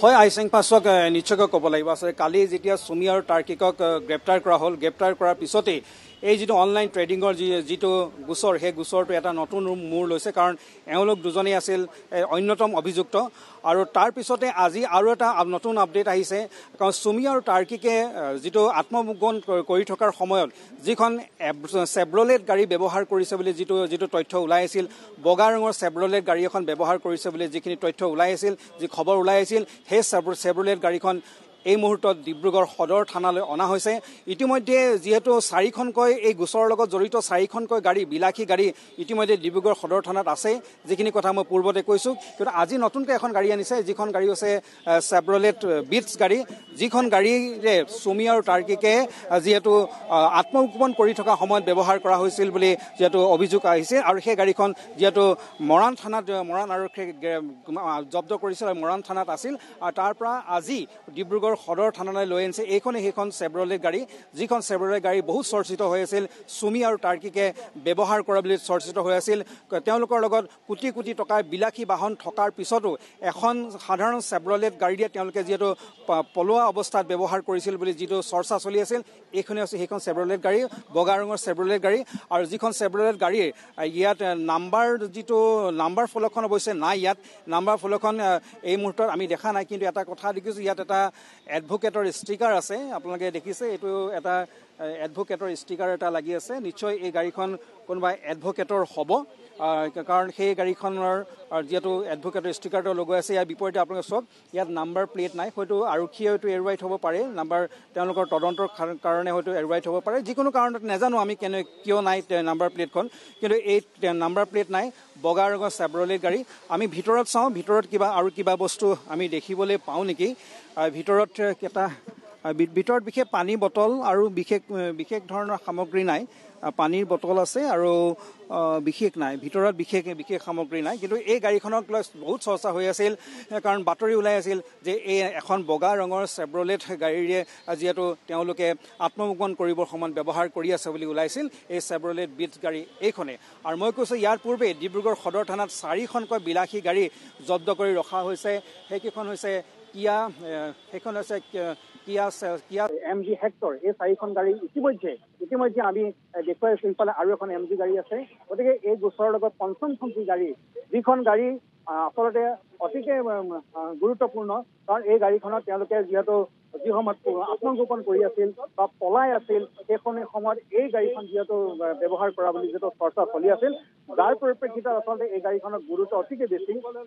হয় আইচিং পাছক নিশ্চয়কৈ ক'ব লাগিব আছে কালি যেতিয়া সুমি আৰু তাৰ্কিকক গ্ৰেপ্তাৰ কৰা হ'ল গ্ৰেপ্তাৰ কৰাৰ পিছতেই এই যিটো অনলাইন ট্ৰেডিঙৰ যিটো গোচৰ সেই গোচৰটো এটা নতুন মূৰ লৈছে কাৰণ এওঁলোক দুজনেই আছিল অন্যতম অভিযুক্ত আৰু তাৰ পিছতে আজি আৰু এটা নতুন আপডেট আহিছে কাৰণ সুমি আৰু তাৰ্কিকে যিটো আত্মগোপন কৰি থকাৰ সময়ত যিখন চেভ্ৰলেট গাড়ী ব্যৱহাৰ কৰিছে বুলি যিটো তথ্য ওলাই আছিল বগা ৰঙৰ চেভ্ৰলেট গাড়ী এখন ব্যৱহাৰ কৰিছে বুলি যিখিনি তথ্য ওলাই আছিল যি খবৰ ওলাই আছিল সেই চেভ্ৰলেট গাড়ীখন এই মুহূৰ্তত ডিব্ৰুগড় সদৰ থানালৈ অনা হৈছে ইতিমধ্যে যেহেতু চাৰিখনকৈ এই গোচৰৰ লগত জড়িত চাৰিখনকৈ গাড়ী বিলাসী গাড়ী ইতিমধ্যে ডিব্ৰুগড় সদৰ থানাত আছে যিখিনি কথা মই পূৰ্বতে কৈছো কিন্তু আজি নতুনকৈ এখন গাড়ী আনিছে যিখন গাড়ী হৈছে চেভ্ৰলেট বিটছ গাড়ী যিখন গাড়ীৰে সুমি আৰু তাৰ্কিকে যেহেতু আত্মগোপন কৰি থকা সময়ত ব্যৱহাৰ কৰা হৈছিল বুলি যেহেতু অভিযোগ আহিছে আৰু সেই গাড়ীখন যেহেতু মৰাণ আৰক্ষীয়ে জব্দ কৰিছিল আৰু মৰাণ থানাত আছিল আৰু তাৰ পৰা আজি ডিব্ৰুগড় সদৰ থানালৈ লৈ আনিছে এইখনে সেইখন চেভ্ৰলেট গাড়ী যিখন চেভ্ৰলেট গাড়ী বহুত চৰ্চিত হৈ আছিল সুমি আৰু তাৰ্কিকে ব্যৱহাৰ কৰা বুলি চৰ্চিত হৈ আছিল তেওঁলোকৰ লগত কোটি কোটি টকাৰ বিলাসী বাহন থকাৰ পিছতো এখন সাধাৰণ চেভ্ৰলেট গাড়ীয়ে তেওঁলোকে যিহেতু পলোৱা অৱস্থাত ব্যৱহাৰ কৰিছিল বুলি যিটো চৰ্চা চলি আছিল এইখনে হৈছে সেইখন চেভ্ৰলেট গাড়ী বগা ৰঙৰ চেভ্ৰলেট গাড়ী আৰু যিখন চেভ্ৰলেট গাড়ীৰ ইয়াত নাম্বাৰ ফলকখন অৱশ্যে নাই ইয়াত নাম্বাৰ ফলকখন এই মুহূৰ্তত আমি দেখা নাই কিন্তু এটা কথা দেখিছোঁ ইয়াত এটা এডভোকেটৰ ষ্টিকাৰ আছে আপোনালোকে দেখিছে এইটো এটা এডভোকেটৰ ষ্টিকাৰ এটা লাগি আছে নিশ্চয় এই গাড়ীখন কোনোবা এডভোকেটৰ হ'ব কাৰণ সেই গাড়ীখনৰ যিহেতু এডভোকেটৰ ষ্টিকাৰটো লগোৱা আছে ইয়াৰ বিপৰীতে আপোনালোকে চাওক ইয়াত নাম্বাৰ প্লেট নাই হয়তো আৰক্ষীয়ে হয়তো এৰুৱাই থ'ব পাৰে নাম্বাৰ তেওঁলোকৰ তদন্তৰ কাৰণে হয়তো এৰুৱাই থ'ব পাৰে যিকোনো কাৰণত নাজানো আমি কিয় নাই নাম্বাৰ প্লেটখন কিন্তু এই নাম্বাৰ প্লেট নাই বগা ৰঙৰ চেভ্ৰলেট গাড়ী আমি ভিতৰত চাওঁ ভিতৰত কিবা বস্তু আমি দেখিবলৈ পাওঁ নেকি ভিতৰত ভিতৰত বিশেষ পানী বটল আৰু বিশেষ ধৰণৰ সামগ্ৰী নাই পানীৰ বটল আছে আৰু বিশেষ নাই ভিতৰত বিশেষ সামগ্ৰী নাই কিন্তু এই গাড়ীখনক লৈ বহুত চৰ্চা হৈ আছিল কাৰণ বাতৰি ওলাই আছিল যে এই এখন বগা ৰঙৰ চেভ্ৰলেট গাড়ীৰে যিহেতু তেওঁলোকে আত্মগোপন কৰিবৰ সময়ত ব্যৱহাৰ কৰি আছে বুলি ওলাইছিল এই চেভ্ৰলেট বিটছ গাড়ী এইখনে আৰু মই কৈছোঁ ইয়াৰ পূৰ্বে ডিব্ৰুগড় সদৰ থানাত চাৰিখনকৈ বিলাসী গাড়ী জব্দ কৰি ৰখা হৈছে সেইকেইখন হৈছে সেইখন হৈছে কিয়া MG হেক্টৰ এই চাৰিখন গাড়ী ইতিমধ্যে আমি দেখুৱাই আছো ইফালে আৰু এখন MG গাড়ী আছে গতিকে এই গোচৰৰ লগত পঞ্চমখন গাড়ী যিখন গাড়ী আচলতে অতিকে গুৰুত্বপূৰ্ণ কাৰণ এই গাড়ীখনত তেওঁলোকে যিহেতু যি সময়ত আত্মগোপন কৰি আছিল বা পলাই আছিল সেইখন সময়ত এই গাড়ীখন যিহেতু ব্যৱহাৰ কৰা বুলি যিহেতু চৰ্চা চলি আছিল যাৰ পৰিপ্ৰেক্ষিতত আচলতে এই গাড়ীখনৰ গুৰুত্ব অতিকে বেছি